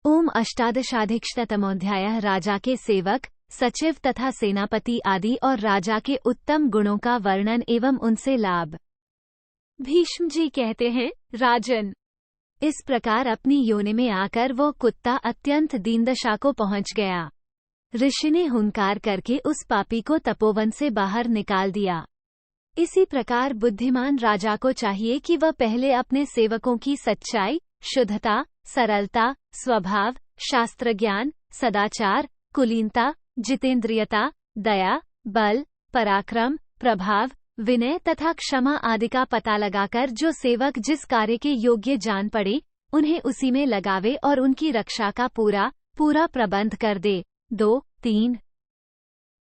ओम अष्टादशाधिकशतमोऽध्यायः। राजा के सेवक, सचिव तथा सेनापति आदि और राजा के उत्तम गुणों का वर्णन एवं उनसे लाभ। भीष्म जी कहते हैं, राजन, इस प्रकार अपनी योनि में आकर वो कुत्ता अत्यंत दीनदशा को पहुंच गया। ऋषि ने हुंकार करके उस पापी को तपोवन से बाहर निकाल दिया। इसी प्रकार बुद्धिमान राजा को चाहिए कि वह पहले अपने सेवकों की सच्चाई, शुद्धता, सरलता, स्वभाव, शास्त्र ज्ञान, सदाचार, कुलीनता, जितेंद्रियता, दया, बल, पराक्रम, प्रभाव, विनय तथा क्षमा आदि का पता लगाकर जो सेवक जिस कार्य के योग्य जान पड़े उन्हें उसी में लगावे और उनकी रक्षा का पूरा प्रबंध कर दे। 2-3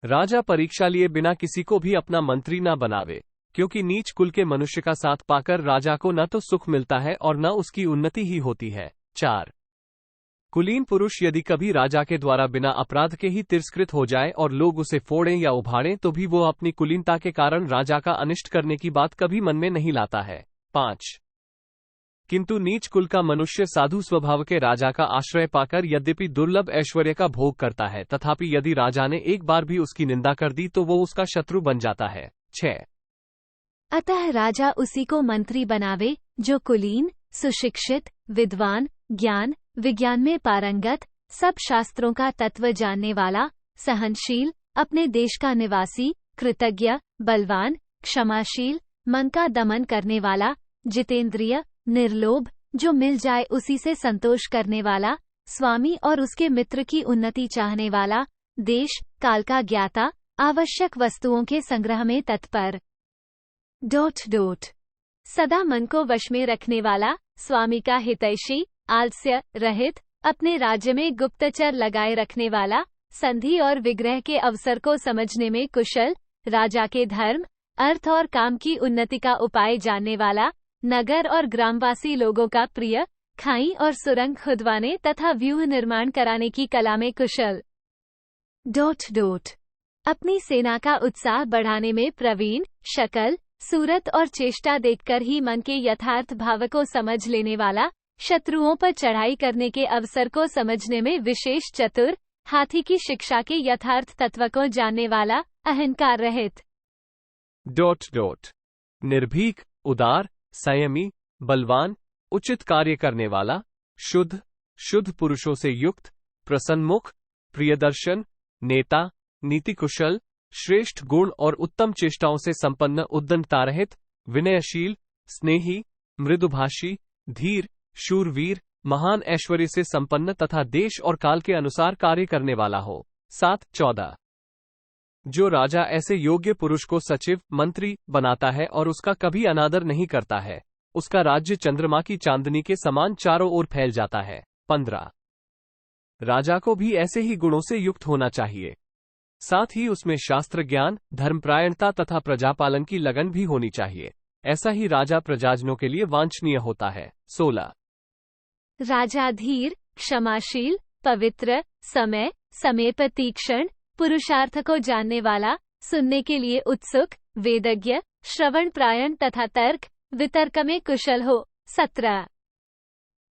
राजा परीक्षा लिए बिना किसी को भी अपना मंत्री न बनावे, क्योंकि नीच कुल के मनुष्य का साथ पाकर राजा को न तो सुख मिलता है और न उसकी उन्नति ही होती है। 4 कुलीन पुरुष यदि कभी राजा के द्वारा बिना अपराध के ही तिरस्कृत हो जाए और लोग उसे फोड़ें या उभाड़ें तो भी वो अपनी कुलीनता के कारण राजा का अनिष्ट करने की बात कभी मन में नहीं लाता है। 5 किंतु नीच कुल का मनुष्य साधु स्वभाव के राजा का आश्रय पाकर यद्यपि दुर्लभ ऐश्वर्य का भोग करता है, तथापि यदि राजा ने एक बार भी उसकी निंदा कर दी तो वो उसका शत्रु बन जाता है। 6 अतः राजा उसी को मंत्री बनावे जो कुलीन, सुशिक्षित, विद्वान, ज्ञान विज्ञान में पारंगत, सब शास्त्रों का तत्व जानने वाला, सहनशील, अपने देश का निवासी, कृतज्ञ, बलवान, क्षमाशील, मन का दमन करने वाला, जितेंद्रिय, निर्लोभ, जो मिल जाए उसी से संतोष करने वाला, स्वामी और उसके मित्र की उन्नति चाहने वाला, देश काल का ज्ञाता, आवश्यक वस्तुओं के संग्रह में तत्पर। सदा मन को वश में रखने वाला, स्वामी का हितैषी, आलस्य रहित, अपने राज्य में गुप्तचर लगाए रखने वाला, संधि और विग्रह के अवसर को समझने में कुशल, राजा के धर्म, अर्थ और काम की उन्नति का उपाय जानने वाला, नगर और ग्रामवासी लोगों का प्रिय, खाई और सुरंग खुदवाने तथा व्यूह निर्माण कराने की कला में कुशल। अपनी सेना का उत्साह बढ़ाने में प्रवीण, शकल, सूरत और चेष्टा देखकर ही मन के यथार्थ भाव को समझ लेने वाला, शत्रुओं पर चढ़ाई करने के अवसर को समझने में विशेष चतुर, हाथी की शिक्षा के यथार्थ तत्व को जानने वाला, अहंकार रहित। निर्भीक, उदार, संयमी, बलवान, उचित कार्य करने वाला, शुद्ध पुरुषों से युक्त, प्रसन्नमुख, प्रियदर्शन, नेता, नीति कुशल, श्रेष्ठ गुण और उत्तम चेष्टाओं से संपन्न, उद्दंडता रहित, विनयशील, स्नेही, मृदुभाषी, धीर, शूरवीर, महान ऐश्वर्य से संपन्न तथा देश और काल के अनुसार कार्य करने वाला हो। 7-14 जो राजा ऐसे योग्य पुरुष को सचिव, मंत्री बनाता है और उसका कभी अनादर नहीं करता है, उसका राज्य चंद्रमा की चांदनी के समान चारों ओर फैल जाता है। 15 राजा को भी ऐसे ही गुणों से युक्त होना चाहिए, साथ ही उसमें शास्त्र ज्ञान, धर्मपरायणता तथा प्रजापालन की लगन भी होनी चाहिए। ऐसा ही राजा प्रजाजनों के लिए वांछनीय होता है। 16 राजा धीर, क्षमाशील, पवित्र, समय पर तीक्ष्ण, पुरुषार्थ को जानने वाला, सुनने के लिए उत्सुक, वेदज्ञ, श्रवण प्रायण तथा तर्क वितर्क में कुशल हो। 17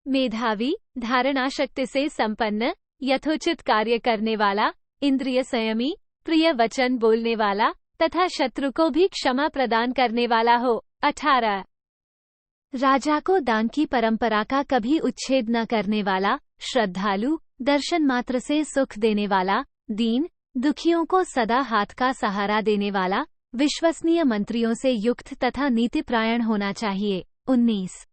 मेधावी, धारणा शक्ति से संपन्न, यथोचित कार्य करने वाला, इंद्रिय संयमी, प्रिय वचन बोलने वाला तथा शत्रु को भी क्षमा प्रदान करने वाला हो। 18 राजा को दान की परंपरा का कभी उच्छेद न करने वाला, श्रद्धालु, दर्शन मात्र से सुख देने वाला, दीन दुखियों को सदा हाथ का सहारा देने वाला, विश्वसनीय मंत्रियों से युक्त तथा नीतिपरायण होना चाहिए। 19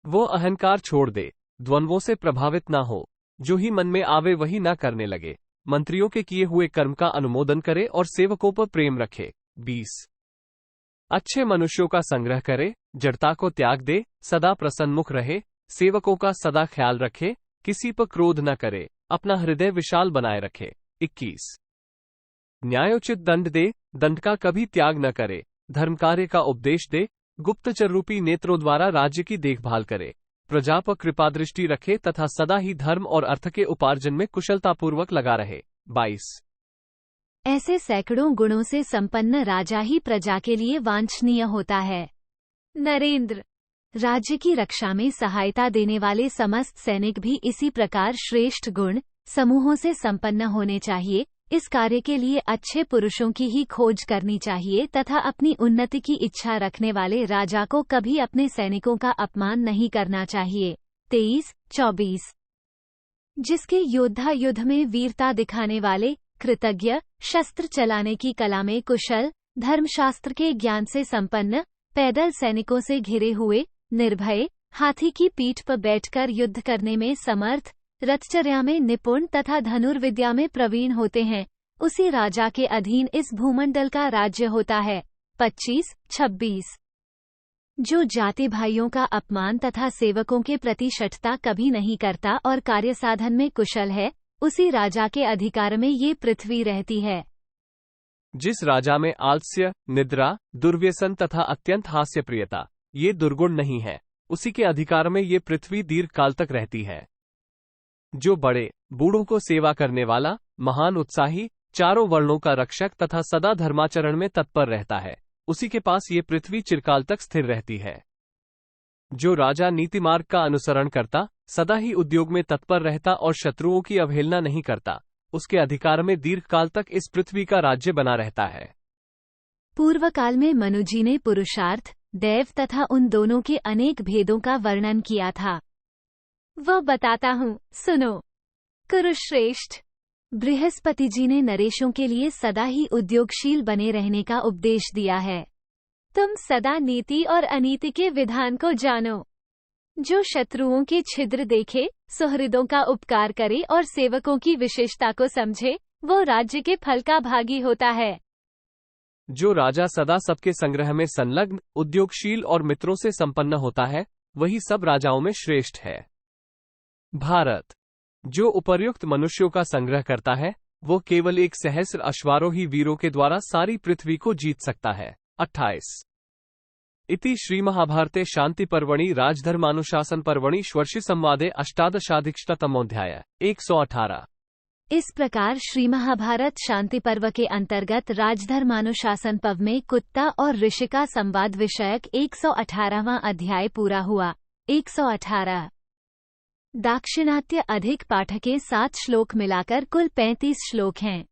वो अहंकार छोड़ दे, द्वंद्वों से प्रभावित न हो, जो ही मन में आवे वही न करने लगे, मंत्रियों के किए हुए कर्म का अनुमोदन करे और सेवकों पर प्रेम रखे। 20 अच्छे मनुष्यों का संग्रह करे, जड़ता को त्याग दे, सदा प्रसन्नमुख रहे, सेवकों का सदा ख्याल रखे, किसी पर क्रोध न करे, अपना हृदय विशाल बनाए रखे। 21 न्यायोचित दंड दे, दंड का कभी त्याग न करे, धर्म कार्य का उपदेश दे, गुप्तचर रूपी नेत्रों द्वारा राज्य की देखभाल करे, प्रजा पर कृपा दृष्टि रखे तथा सदा ही धर्म और अर्थ के उपार्जन में कुशलतापूर्वक लगा रहे। 22 ऐसे सैकड़ों गुणों से संपन्न राजा ही प्रजा के लिए वांछनीय होता है। नरेंद्र राज्य की रक्षा में सहायता देने वाले समस्त सैनिक भी इसी प्रकार श्रेष्ठ गुण समूहों से संपन्न होने चाहिए। इस कार्य के लिए अच्छे पुरुषों की ही खोज करनी चाहिए तथा अपनी उन्नति की इच्छा रखने वाले राजा को कभी अपने सैनिकों का अपमान नहीं करना चाहिए। 23-24 जिसके योद्धा युद्ध में वीरता दिखाने वाले, कृतज्ञ, शस्त्र चलाने की कला में कुशल, धर्मशास्त्र के ज्ञान से संपन्न, पैदल सैनिकों से घिरे हुए, निर्भय, हाथी की पीठ पर बैठकर युद्ध करने में समर्थ, रथचर्या में निपुण तथा धनुर्विद्या में प्रवीण होते हैं, उसी राजा के अधीन इस भूमंडल का राज्य होता है। 25-26 जो जाति भाइयों का अपमान तथा सेवकों के प्रति शठता कभी नहीं करता और कार्य साधन में कुशल है, उसी राजा के अधिकार में ये पृथ्वी रहती है। जिस राजा में आलस्य, निद्रा, दुर्व्यसन तथा अत्यंत हास्यप्रियता ये दुर्गुण नहीं है, उसी के अधिकार में ये पृथ्वी दीर्घ काल तक रहती है। जो बड़े बूढ़ों को सेवा करने वाला, महान उत्साही, चारों वर्णों का रक्षक तथा सदा धर्माचरण में तत्पर रहता है, उसी के पास ये पृथ्वी चिरकाल तक स्थिर रहती है। जो राजा नीति मार्ग का अनुसरण करता, सदा ही उद्योग में तत्पर रहता और शत्रुओं की अवहेलना नहीं करता, उसके अधिकार में दीर्घ काल तक इस पृथ्वी का राज्य बना रहता है। पूर्व काल में मनु जी ने पुरुषार्थ, दैव तथा उन दोनों के अनेक भेदों का वर्णन किया था। वह बताता हूँ, सुनो। कुरुश्रेष्ठ, बृहस्पति जी ने नरेशों के लिए सदा ही उद्योगशील बने रहने का उपदेश दिया है। तुम सदा नीति और अनीति के विधान को जानो। जो शत्रुओं के छिद्र देखे, सुहृदों का उपकार करे और सेवकों की विशेषता को समझे, वो राज्य के फल का भागी होता है। जो राजा सदा सबके संग्रह में संलग्न, उद्योगशील और मित्रों से संपन्न होता है, वही सब राजाओं में श्रेष्ठ है। भारत, जो उपर्युक्त मनुष्यों का संग्रह करता है, वो केवल एक सहस्र अश्वारोही वीरों के द्वारा सारी पृथ्वी को जीत सकता है। 28 इति श्रीमहाभारते शान्तिपर्वणि राजधर्मानुशासनपर्वणि षोडशी संवादे अष्टादशाधिकशतमोऽध्याय 118। इस प्रकार श्री महाभारत शांति पर्व के अंतर्गत राजधर्मानुशासन पर्व में कुत्ता और ऋषि का संवाद विषयक 118वां अध्याय पूरा हुआ। 118 दाक्षिणात्य अधिक पाठ के 7 श्लोक मिलाकर कुल 35 श्लोक हैं।